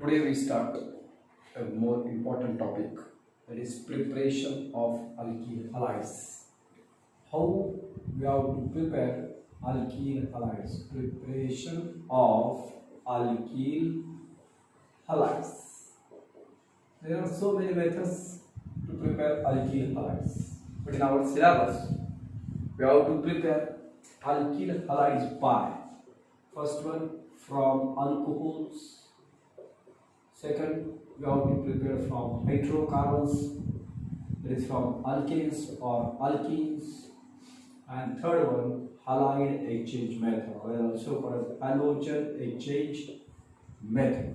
Today we start a more important topic, that is preparation of alkyl halides. How we have to prepare alkyl halides? Preparation of alkyl halides. There are so many methods to prepare alkyl halides, but in our syllabus we have to prepare alkyl halides by first one from alcohols. Second, we have to prepare from hydrocarbons, that is from alkanes or alkenes. And third one, halide exchange method, or also called as halogen exchange method.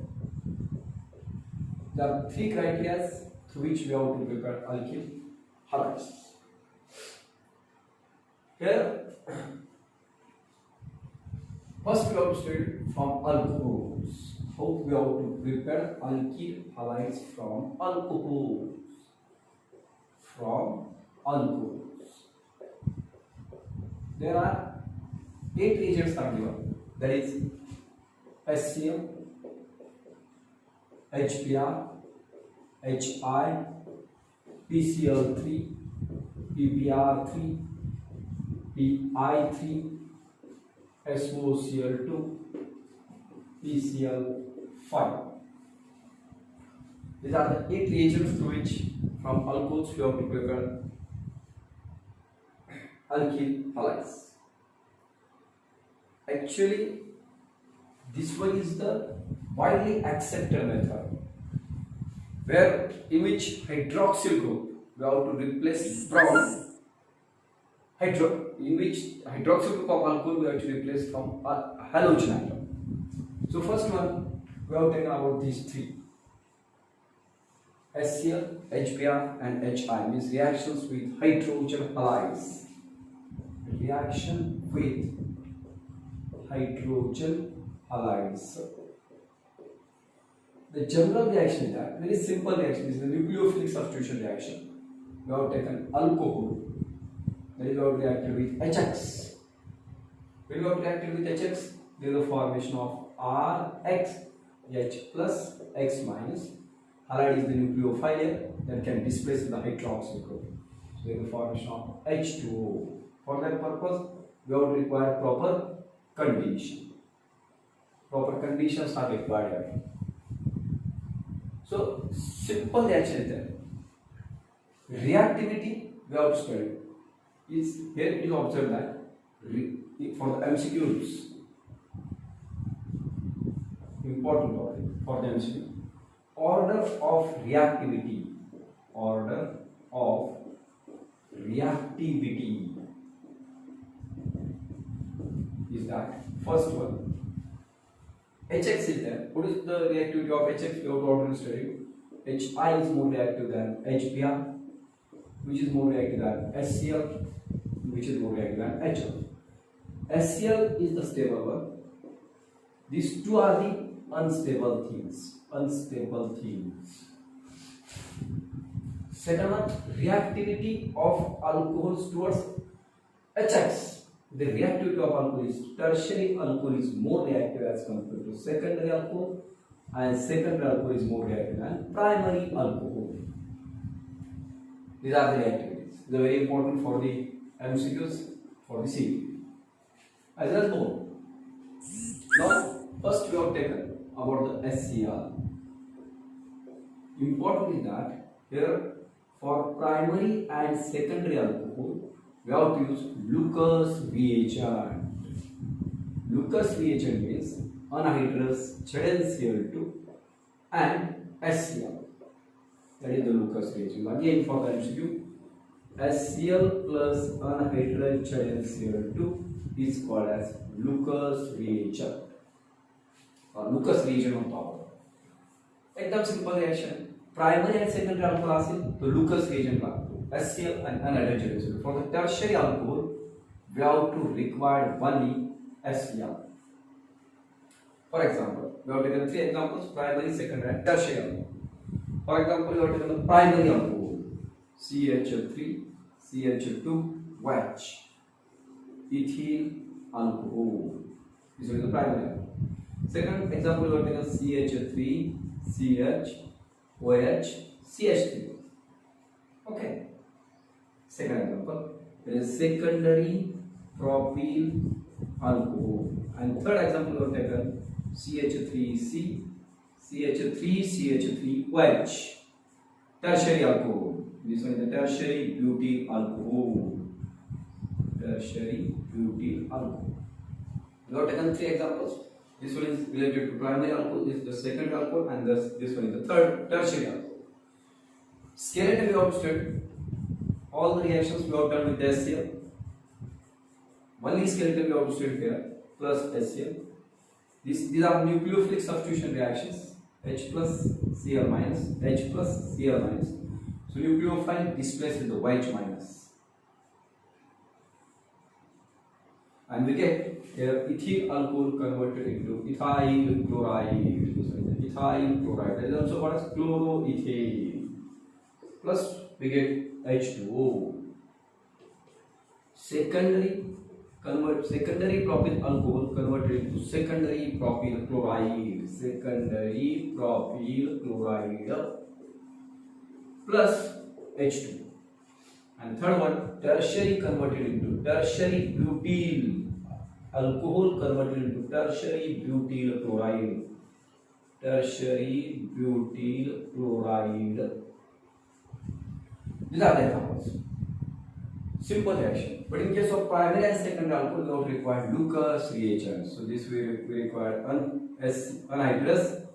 There are three criteria through which we have to prepare alkyl halides. Here, first we have to study from alcohols. How we have to prepare alkyl halides from alcohols. From alcohols. There are 8 reagents are given. That is HCl, HBr, HI, PCl3, PBr3, PI3, SOCl2, PCl5. These are the 8 reagents through which from alcohols we have to prepare alkyl halides. Actually, this one is the widely accepted method, where in which hydroxyl group we have to replace from in which hydroxyl group of alcohol we have to replace from halogen atom. So first one, we have taken about these three. HCl, HBr and HI means reactions with hydrogen halides. Reaction with hydrogen halides. The general reaction is that very simple reaction is the nucleophilic substitution reaction. We have taken alcohol, that is we have reacted with HX. When we have reacted with HX, there is a formation of RX, H plus X minus. Halide is the nucleophile that can displace the hydroxyl group. So there is the formation of H2O. For that purpose, we have to require proper condition. Proper conditions are required. So simple reaction is there. Reactivity we have to study. Is here it is observed that for the MCQs, important topic for the MCQ, order of reactivity. Order of reactivity is that first one. HX is there. What is the reactivity of HX? We have to already study. HI is more reactive than HBr, which is more reactive than HCl, which is more reactive than HF. HCl is the stable one. These two are the unstable things. Unstable things. Second one, reactivity of alcohols towards HX. The reactivity of alcohol is tertiary alcohol is more reactive as compared to secondary alcohol, and secondary alcohol is more reactive than primary alcohol. These are the reactivities. They are very important for the MCQs, for the CP. As well as more. Now, first we have taken about the HCl. Important is that here for primary and secondary alcohol, we have to use Lucas reagent. Lucas reagent means anhydrous ZnCl2 and HCl. That is the Lucas reagent. Again for the MCQ, HCl plus anhydrous ZnCl2 is called as Lucas reagent, or Lucas reagent on top. एकदम simple reaction. Primary and secondary alcohol acid, तो Lucas reagent लागतो. HCl and anhydrous ZnCl2. For the tertiary alcohol, we have to require only HCl. For example, we have taken 3 examples: primary, secondary, and tertiary alcohol. For example, we have taken the primary alcohol: CHL3, CHL2, OH. ethyl alcohol. This will be the primary alcohol. Second example, we have taken CH3, CH, OH, CH3. Okay. Second example, there is secondary propyl alcohol. And third example, we have taken CH3C, CH3CH3OH, tertiary alcohol. This one is the tertiary butyl alcohol. Tertiary butyl alcohol. We have taken three examples. This one is related to primary alcohol, this is the second alcohol, and this one is the third tertiary alcohol. Skeleton we have studied. All the reactions we have done with HCl. Only skeleton we have studied here, plus HCl. These are nucleophilic substitution reactions. H plus Cl minus, H plus Cl minus. So nucleophile displaces the white minus. And we get here ethyl alcohol converted into ethyl chloride. Ethyl chloride. That is also called as chloroethane. Plus we get H2O. Secondary propyl alcohol converted into secondary propyl chloride. Secondary propyl chloride plus H2. And third one, tertiary converted into tertiary butyl alcohol converted into tertiary butyl chloride. Tertiary butyl chloride. These are the examples. Simple reaction. But in case of primary and secondary alcohol, we don't require Lucas reagents. So this we require anhydrous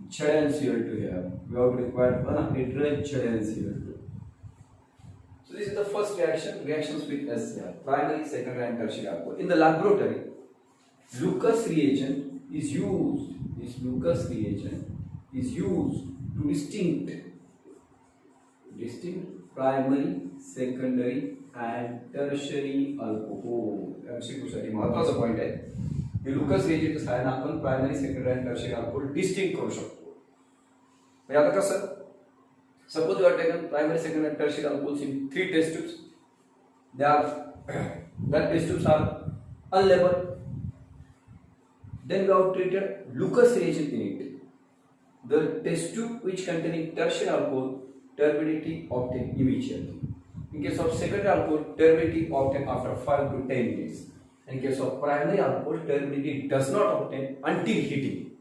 ZnCl2 here. We have to require anhydrous ZnCl2. So this is the first reactions with HCl, primary, secondary and tertiary alcohol. In the laboratory, Lucas reagent is used. This Lucas reagent is used to distinct primary, secondary and tertiary alcohol. MCQ साठी महत्त्वाचा point आहे. हे Lucas reagent सहाय्याने आपण primary, secondary आणि tertiary alcohol distinct करू शकतो. म्हणजे आता कसं, suppose you have taken primary, secondary and tertiary alcohols in 3 test tubes. That test tubes are unlabeled. Then we have treated Lucas reagent in it. The test tube which containing tertiary alcohol, turbidity obtained immediately. In case of secondary alcohol, turbidity obtained after 5 to 10 minutes. In case of primary alcohol, turbidity does not obtain until heating.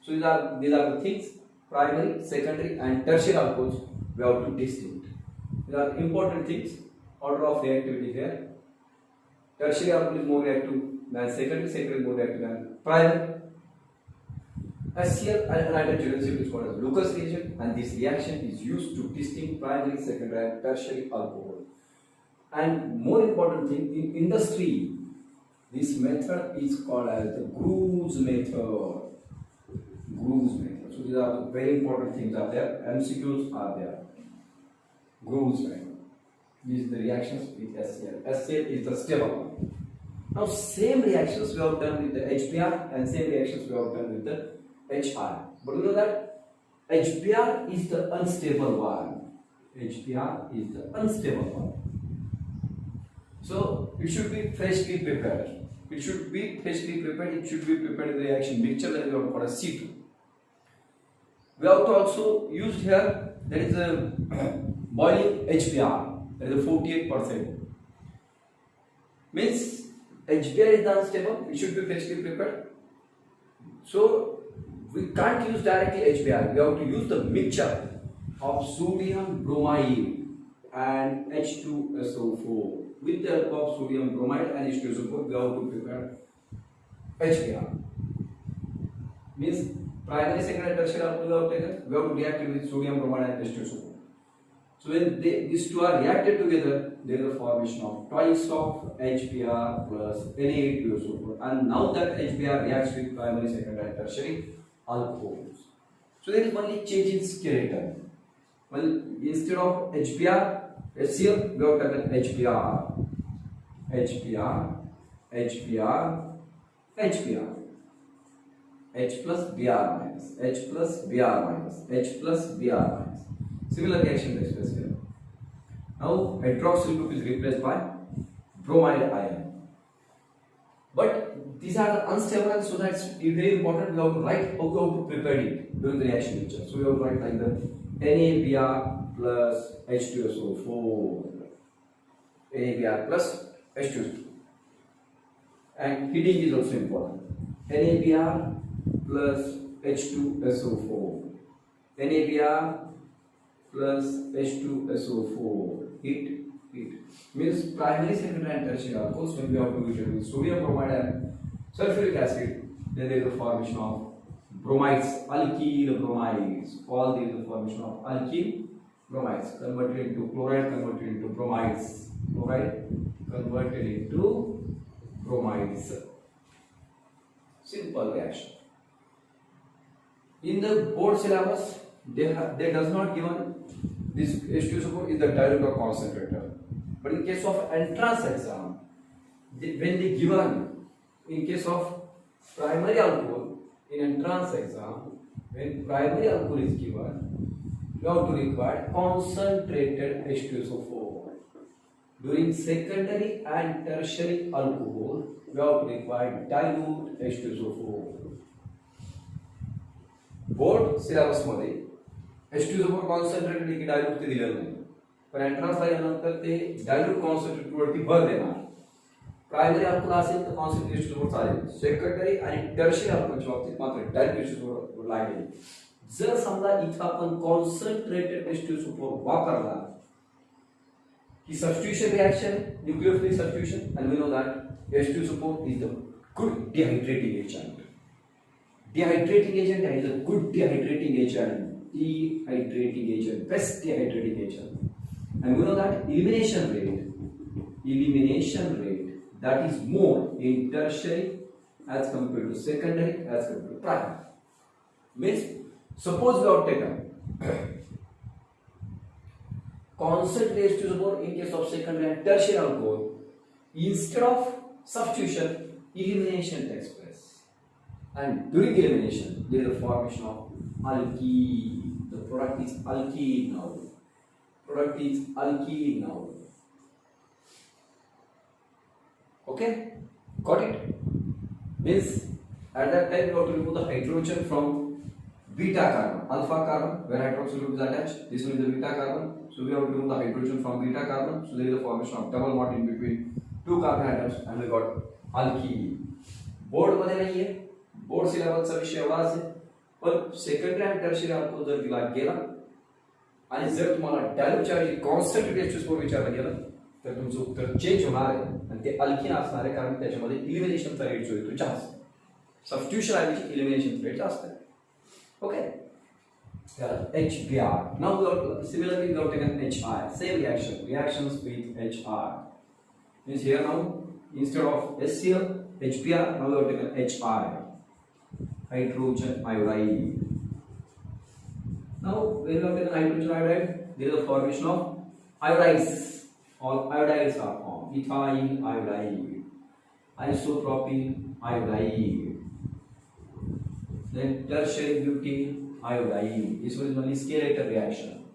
So these are the things. Primary, secondary and tertiary alcohols we have to distinct. These are important things. Order of reactivity here. Tertiary alcohol is more reactive than secondary is more reactive than primary. HCl anhydrous ZnCl2 is called as Lucas reagent, and this reaction is used to distinct primary, secondary and tertiary alcohol. And more important thing, in industry, this method is called as the Groves method. Groves method. So these are the very important things are there. MCQs are there. Groves method. These are the reactions with HCl. HCl is the stable one. Now same reactions we have done with the HBr and same reactions we have done with the HR. But you know that HBr is the unstable one. HBr is the unstable one. So it should be freshly prepared. It should be freshly prepared. It should be prepared in the reaction mixture that we have called as C2. We have to also use here, that is a boiling HBr, that is a 48%. Means HBr is unstable. It should be freshly prepared. So we can't use directly HBr. We have to use the mixture of sodium bromide and H2SO4. With the help of sodium bromide and H2SO4, we have to prepare HBr. Means primary, secondary, tertiary alcohol we have taken. We have to react it with sodium bromide and H2SO4. So when these two are reacted together, there is a formation of twice of HBr plus Na2SO4. And now that HBr reacts with primary, secondary, and tertiary alcohols. So there is only change in skeleton. Well, instead of HBr, HCl, we have taken HBr, HBr, HBr, HBr, H plus Br minus, H plus Br minus, H plus Br minus. Similar reaction takes place here. Now hydroxyl group is replaced by bromide ion. But these are the unstable, so that's very important. We have to write how we have to prepare it during the reaction mixture. So we have to write like the NaBr plus H2SO4, NaBr plus H2SO4, and heating is also important. NaBr plus H2SO4, NaBr plus H2SO4, heat means primary, secondary and tertiary alcohols. When we have to use sodium bromide and sulfuric acid, then there is the formation of bromides, alkyl bromides. All these are the formation of alkyl bromides converted into chloride, converted into bromides, chloride converted into bromides. Simple reaction. In the board syllabus, they does not given this H2SO4 is the dilute or concentrator. But in case of entrance exam, when they given, in case of primary alcohol, in entrance exam, when primary alcohol is given, you have to require concentrated H2SO4. During secondary and tertiary alcohol, you have to require dilute H2SO4. Board syllabus मध्ये H2SO4 concentrated की dilute ते दिलेलं नाही, पण entrance ला गेल्यानंतर ते dilute concentrated वरती भर देणार. प्रायमरी अल्कोहोल असेल तर कॉन्सन्ट्रेटेड H2SO4 चालेल, सेकंडरी आणि टर्शियरी अल्कोहोलच्या बाबतीत मात्र डायल्यूट H2SO4 लागेल. जर समजा इथं आपण कॉन्सन्ट्रेटेड H2SO4 वापरला की substitution reaction, nucleophilic substitution, and we know that H2SO4 is the good dehydrating agent. Dehydrating agent is a good dehydrating agent. Dehydrating agent, best dehydrating agent. And we know that elimination rate that is more in tertiary as compared to secondary as compared to primary. Means suppose we have taken concentrated H2SO4 in case of secondary and tertiary alcohol, instead of substitution, elimination takes place. And during elimination, there is a formation of alkene. The product is alkene now. Product is alkene now. Okay? Got it? Means at that time you have to remove the hydrogen from beta carbon. Alpha carbon, where hydroxyl group is attached. This one is the beta carbon. So we have to remove the hydrogen from beta carbon. So there is a formation of double bond in between two carbon atoms, and we got alkene. Board मध्ये नाहीये, board सिलेबसचा विषय एवढाच आहे. पण secondary आणि tertiary alcohol जर दिला गेला आणि जर तुम्हाला डायल्यूटच्या ऐवजी कॉन्सन्ट्रेटेड H2SO4 विचारला गेला तर तुमचं उत्तर चेंज होणार आहे आणि ते अल्कीन असणार आहे, कारण त्याच्यामध्ये इलिमिनेशनचा रेट जो आहे तो जास्त आहे. सबस्टिट्यूशन ऐवजी इलिमिनेशन रेट जास्त आहे. Okay, HBr. Now similarly we have taken HI. Same reactions with HI. Means here now instead of HCl, HBr, now we have taken HI. Hydrogen iodide. Now when we have taken hydrogen iodide, there is a formation of iodides. All iodides are formed. Ethyl iodide, isopropyl iodide, then tertiary butyl iodide. This one is only skeletal reaction.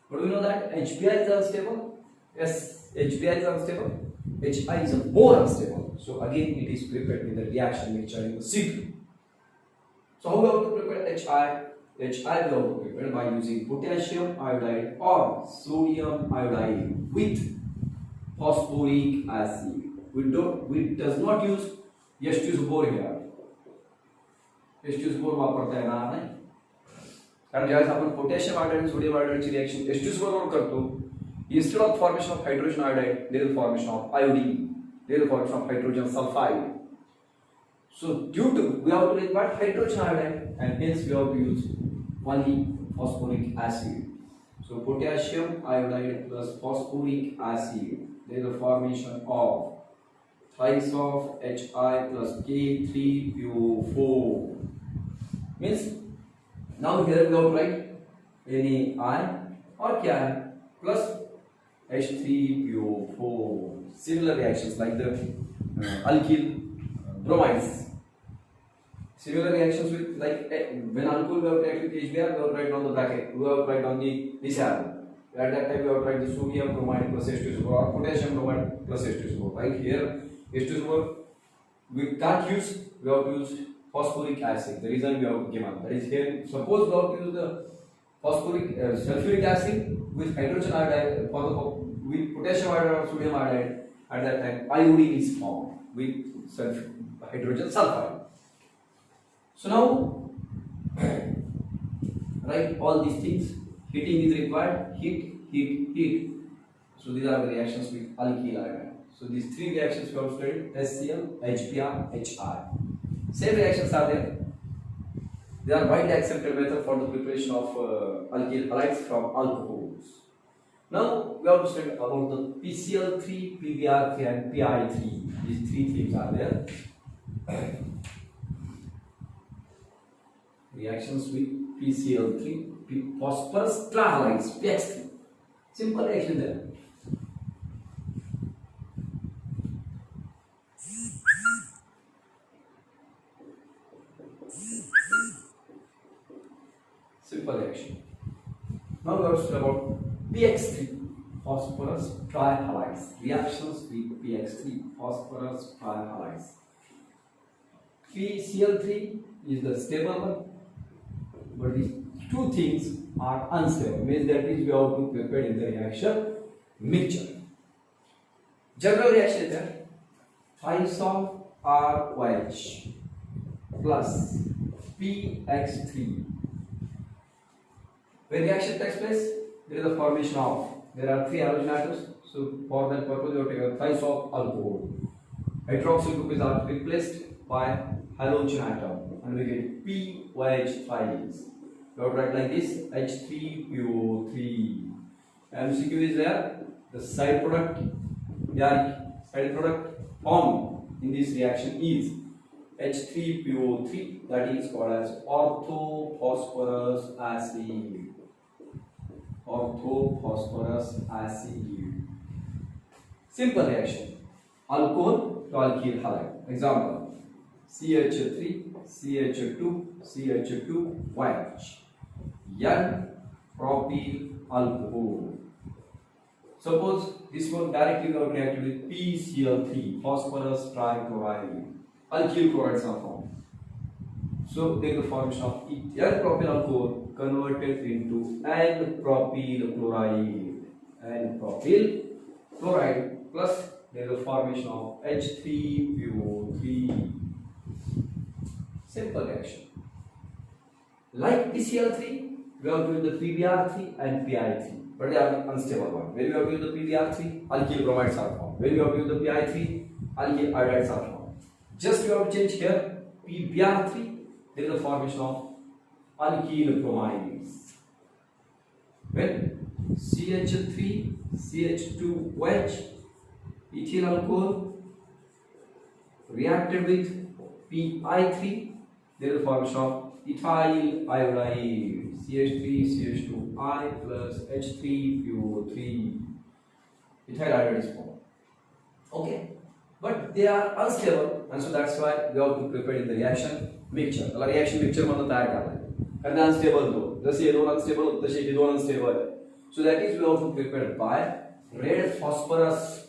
But we know that HBr is unstable. Yes, HBr is unstable. HI is more unstable. So again it is prepared with the reaction mixture in the C2. So how we have to prepare HI? HI we have to prepare by using potassium iodide or sodium iodide with phosphoric acid. We does not use H2SO4 here. H2SO4 वापरता येणार नाही, कारण ज्यावेळेस आपण potassium iodide आणि sodium आयोडाइडची reaction H2SO4 वर करतो, instead of formation of hydrogen iodide, there is formation of iodine, there is formation of hydrogen sulfide. So due to we have to require hydrogen iodide, and hence we have to use only phosphoric acid. So potassium iodide plus phosphoric acid, there is a formation of thrice of Hi plus K3PO4. Means now here we have to write NaI और क्या है plus H3PO4. Similar reactions like the alkyl bromides. Similar reactions with like when alcohol we have to react with HBr, we have to write down the bracket. We have to write down this arrow. At that time we have to write the sodium bromide plus H2SO4 or potassium bromide plus H2SO4. Right here H2SO4 we can't use, we have to use phosphoric acid. The reason we have given that is here. Suppose we have to use the phosphoric sulfuric acid with hydrogen iodide with potassium iodide or sodium iodide. At that time, iodine is formed with hydrogen sulfide. So now, write all these things. Heating is required. Heat. So these are the reactions with alkyl iodide. So these three reactions we have studied: HCl, HBr, HI. Same reactions are there. They are widely accepted method for the preparation of alkyl halides from alcohols. Now we have to study about the PCl3, PBr3 and PI3. These three things are there. Reactions with PCl3, phosphorus trihalides, PX3. Simple reaction there. Simple reaction. Now we are talking about PX3, phosphorus trihalides. Reactions with PX3, phosphorus trihalides. PCl3 is the stable one, but these two things are unstable. Means that is we have to prepare in the reaction mixture. General reaction is that thiosulf-ROH plus PX3. When reaction takes place, there is a formation of, there are three halogen atoms. So for that purpose, we have taken thiosulf alcohol. Hydroxyl group is replaced by halogen atom, and we get POH thiols. We have to write like this: H3PO3. MCQ is there. The side product, formed in this reaction is H3PO3, that is called as orthophosphorus acid. Orthophosphorus acid. Simple reaction. Alcohol to alkyl halide. Example: CH3, CH2, CH2OH. N-propyl alcohol. Suppose this one directly got reacted with PCl3, phosphorus trichloride. Alkyl chlorides are formed. So there is the formation of N-propyl alcohol converted into N-propyl chloride. N-propyl chloride plus there is the formation of H3PO3. Simple reaction. Like PCl3, we have to use the PBr3 and PI3, but they are unstable one. When we have to use the PBr3, alkyl bromides are formed. When we have to use the PI3, alkyl iodides are formed. Just we have to change here PBr3, there is a formation of alkyl bromides. When CH3, CH2OH, ethyl alcohol reacted with PI3, there is a formation of ethyl iodide. CH3CH2I plus H3PO3. Ethyl iodide is formed. Okay, but they are unstable, and so that's why we have to prepare in the reaction mixture. The reaction mixture मध्ये तयार करायला कारण unstable दो जसे हे दोन unstable तसे हे दोन unstable. So that is we have to prepare by red phosphorus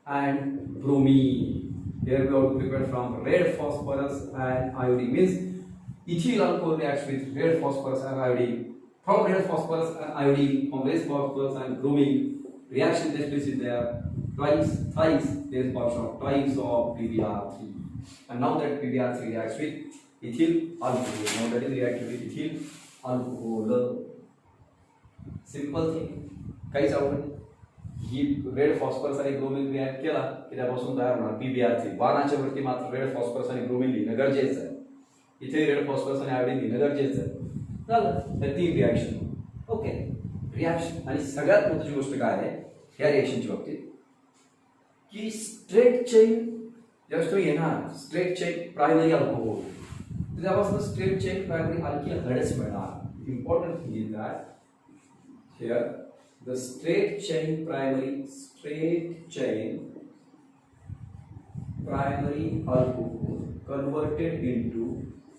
and bromine. Here we have to prepare from red phosphorus and iodine. Means ethyl alcohol reacts with red phosphorus and iodine. From red phosphorus and iodine, from red phosphorus and bromine, reaction takes place in there thrice there is portion of twice of PBr3. And now that PBr3 reacts with ethyl alcohol. Now that is reacted with ethyl alcohol. Simple thing. काहीच आवड ही red phosphorus आणि bromine react केला की त्यापासून तयार होणार PBr3. बाणाच्या वरती मात्र रेड फॉस्फरस आणि ब्रोमिन लिहिणं गरजेचं आहे. इथे रेड फॉस्फरस आणि आयोडीन लिहिणं गरजेचं आहे. झालं तर तीन रिॲक्शन. Okay, reaction. आणि सगळ्यात महत्त्वाची गोष्ट काय आहे ह्या रिॲक्शनच्या बाबतीत की स्ट्रेट चेन जस्ट येणार स्ट्रेट चेन प्रायमरी अल्कोहोल त्यापासून स्ट्रेट चेन प्रायमरी अल्किल हॅलाइड्स मिळणार. Important thing is that here the straight chain primary alcohol converted into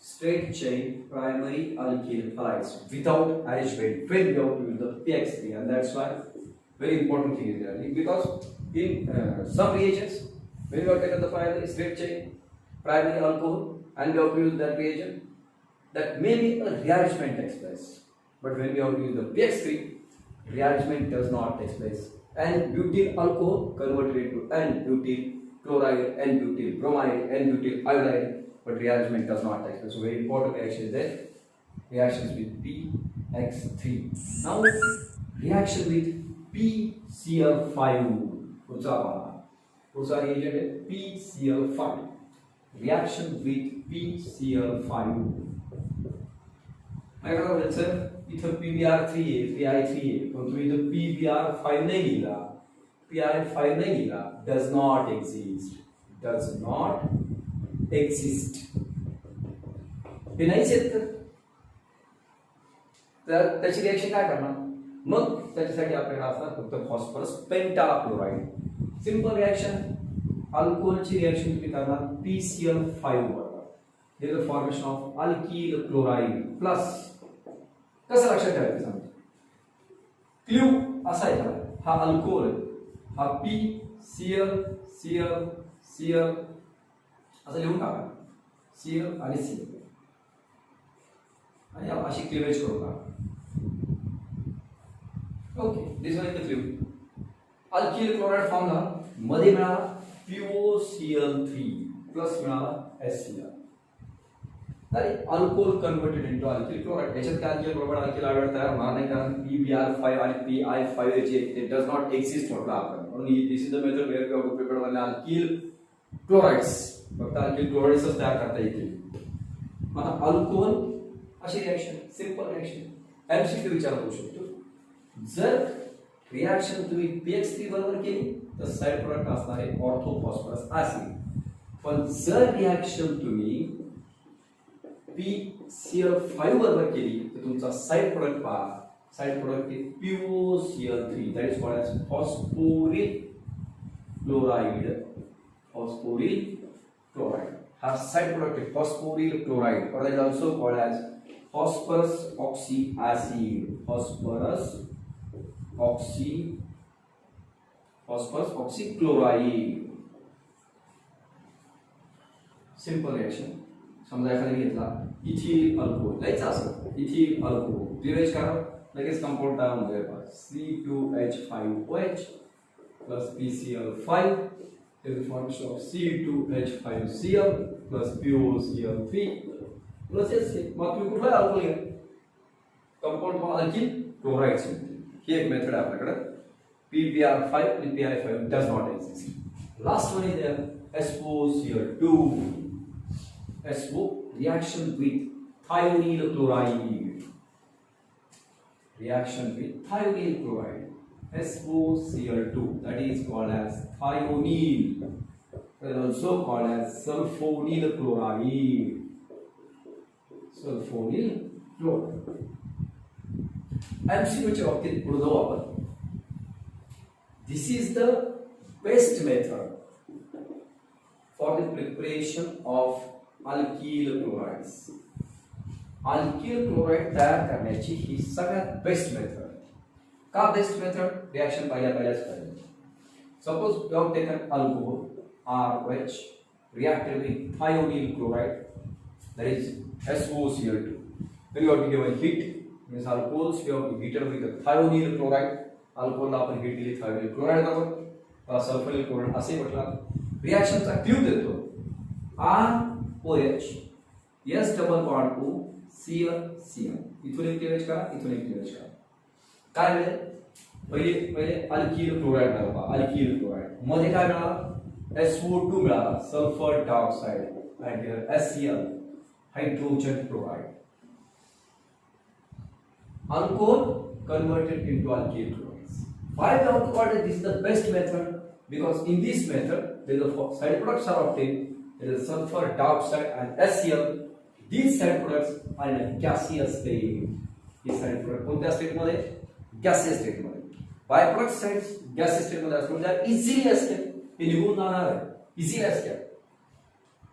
straight chain primary alkyl halides without arrangement when we have to use the PX3, and that's why very important thing is there because in some reagents When we have taken the primary straight chain, primary alcohol, and we have to use that reagent, that maybe a rearrangement takes place. But when we have to use the pH3, rearrangement does not take place. N-butyl alcohol converted into N-butyl chloride, N-butyl bromide, N-butyl iodide, but rearrangement does not take place. So very important reaction is there. Reactions with PX3. Now reaction with PCl5. पुढचा reagent आहे PCl5. Reaction with PCl5. काय करावं sir, इथं PBr3 आहे, PI3 आहे, पण तुम्ही इथं PBr5 नाही लिहिला, PI5 नाही लिहिला, does not exist. हे नाहीच आहेत तर त्याची रिएक्शन काय करणार? मग त्याच्यासाठी आपल्याला असणार फक्त फॉस्फरस पेंटाक्लोराइड. सिंपल रिएक्शन, अल्कोहोलची रिएक्शन तुम्ही करणार PCl5 बरोबर. हे the formation of alkyl chloride plus. कसं लक्षात ठेवायचं सांगतो, क्ल्यू असा आहे, हा अल्कोहोल आहे, हा PCl असं लिहून टाका, Cl आणि Cl आणि अशी क्लिवेज करू का. Okay, this one is the clue. Alkyl chloride form झाला, मध्ये मिळाला POCl3 प्लस मिळाला HCl. तर alcohol converted into alkyl chloride. याच्यात काय अल्किल क्लोराइड अल्किल आयड तयार होणार नाही, कारण PBr5 आणि PI5 जे ते डज नॉट एक्झिस्ट म्हटलं आपण. म्हणून this is the method where we have to prepare one alkyl chlorides. फक्त अल्किल क्लोराइड्सच तयार करता येतील. आता अल्कोहोल अशी रिएक्शन, सिंपल रिएक्शन, एमसीक्यू विचारला जाऊ शकतो. जर रिएक्शन तुम्ही PX3 बरोबर केली तर साइड प्रोडक्ट असणार आहे ऑर्थोफॉस्फरस ऍसिड. पण जर रिएक्शन तुम्ही PCl5 बरोबर केली तर तुमचा साइड प्रोडक्ट पहा, साइड प्रोडक्ट आहे POCl3, that is called as phosphoryl chloride. हा साइड प्रोडक्ट आहे phosphoryl chloride, or that is also called as phosphorus oxy acid. phosphorus oxychloride. Simple reaction. समजा एखाद्याने घेतला इथिल अल्कोहोल, लिहायचं असं इथिल अल्कोहोल, क्लिवेज करा, लगेच कंपाऊंड तयार होऊन जाईल. C2H5OH plus PCl5 is the formation of C2H5Cl plus POCl3 plus HCl. मग तुम्ही कुठला अल्कोहोल घ्या, कंपाऊंड फॉर्म अल्किल क्लोराइड. ही एक मेथड आहे आपल्याकडे. PBr5 आणि PI5 does not exist. Last one is there SOCl2. SO reaction with thionyl chloride. SOCl2, that is called as thionyl. That is also called as sulfonyl chloride. MCQ च्या बाबतीत पुढे जाऊ आपण. This is the best method for the preparation of alkyl chlorides. Alkyl chloride तयार करण्याची ही सगळ्यात best method. का बेस्ट मेथड? रिएक्शन पहिल्याच पाहिजे. Suppose we have taken alcohol ROH reacted with thionyl chloride, that is SOCl2. Then you have to give a heat. Means alcohols we have to heat it with the thionyl chloride. Alcohol आपण heat दिली thionyl chloride बरोबर, sulphonyl chloride असे म्हटलं. रिएक्शनचा clue देतो ROH S double bond O Cl. इथून एक cleavage करा, इथून एक क्लिवेज करा. काय मिळेल? पहिले अल्किल क्लोराइड मिळाला, अल्किल क्लोराइड मध्ये काय मिळाला? SO2 मिळाला, sulphur dioxide, and here HCl, hydrogen chloride. Alcohol converted into alkyl chlorides. Why we have to call it this is the best method? Because in this method, the side products are obtained. There is sulfur dioxide and HCl. These side products are in a gaseous state. These side products कोणत्या state मध्ये? Gaseous state मध्ये. By product sides gaseous state मध्ये असतात, म्हणजे easily escape, हे निघून जाणार आहे, easily escape.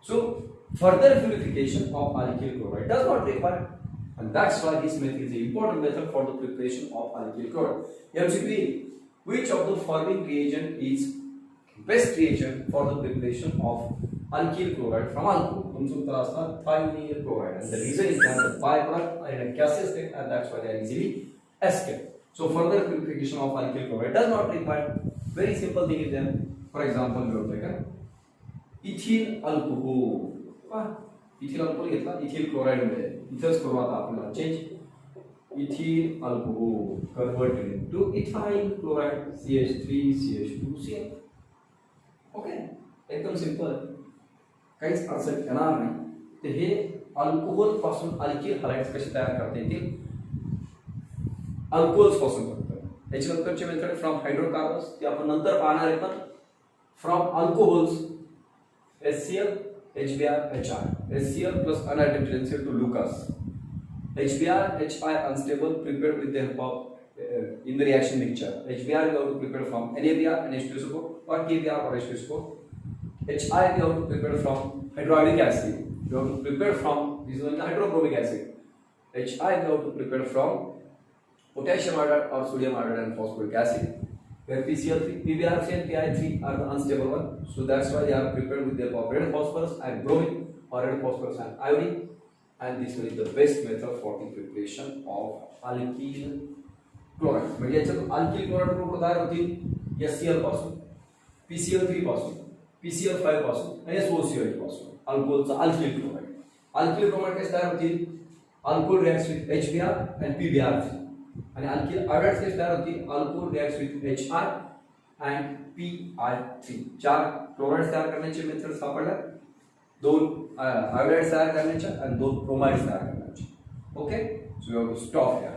So further purification of alkyl chloride does not require. And that's why this method is an important method for the preparation of alkyl chloride. MCQ: which of the following reagent is best reaction for the preparation of alkyl chloride from alcohol. तुमचं उत्तर असणार thionyl chloride, and the reason is that the byproduct are in a gaseous state and that's why they are easily escape. So further purification of alkyl chloride does not require. Very simple thing is there. For example, we have taken ethyl alcohol. Ethyl alcohol घेतला, ethyl chloride मध्ये इथंच करू आता आपल्याला change. Ethyl alcohol converted into ethyl chloride CH3CH2Cl. Okay, एकदम simple, काहीच अडचण येणार नाही. तर हे अल्कोहोल पासून अल्किल हॅलाइड्स कसे तयार करता येतील, अल्कोहोल्स पासून फक्त. याच्यानंतरचे मेथड फ्रॉम हायड्रोकार्बन्स ते आपण नंतर पाहणार आहे. पण from alcohols HCl HBr HR, HCl plus unadapted NCl to Lucas, HBr HI unstable prepared with the help of in the reaction mixture. HBr we have to prepare from NABr and H2SO4 or KBr or H2SO4. HI we have to prepare from hydroiodic acid. We have to prepare from, this is only hydrochloric acid. HI we have to prepare from potassium iodide or sodium iodide and phosphoric acid. Where PCl3, PBr3 and PI3 are the unstable one, so that's why they are prepared with the help of red phosphorus and bromine or red phosphorus and iodine, and this is the best method for the preparation of alkyl chloride. म्हणजे याच्यातून alkyl chloride group तयार होतील HCl पासून, PCl3 पासून, PCl5 पासून आणि SOCl पासून. अल्कोहोलचा alkyl chloride. alkyl chloride कसे तयार होतील, alcohol reacts with HBr and PBr3. आणि अल्किल आयोडाइड से तयार होती alcohol reacts with HI and PI3. 4 chloride तयार करण्याचे मेथड सापडल्या, 2 आयोडाइड तयार करण्याच्या आणि 2 ब्रोमाइड तयार करण्याच्या. Okay, so you have to stop here.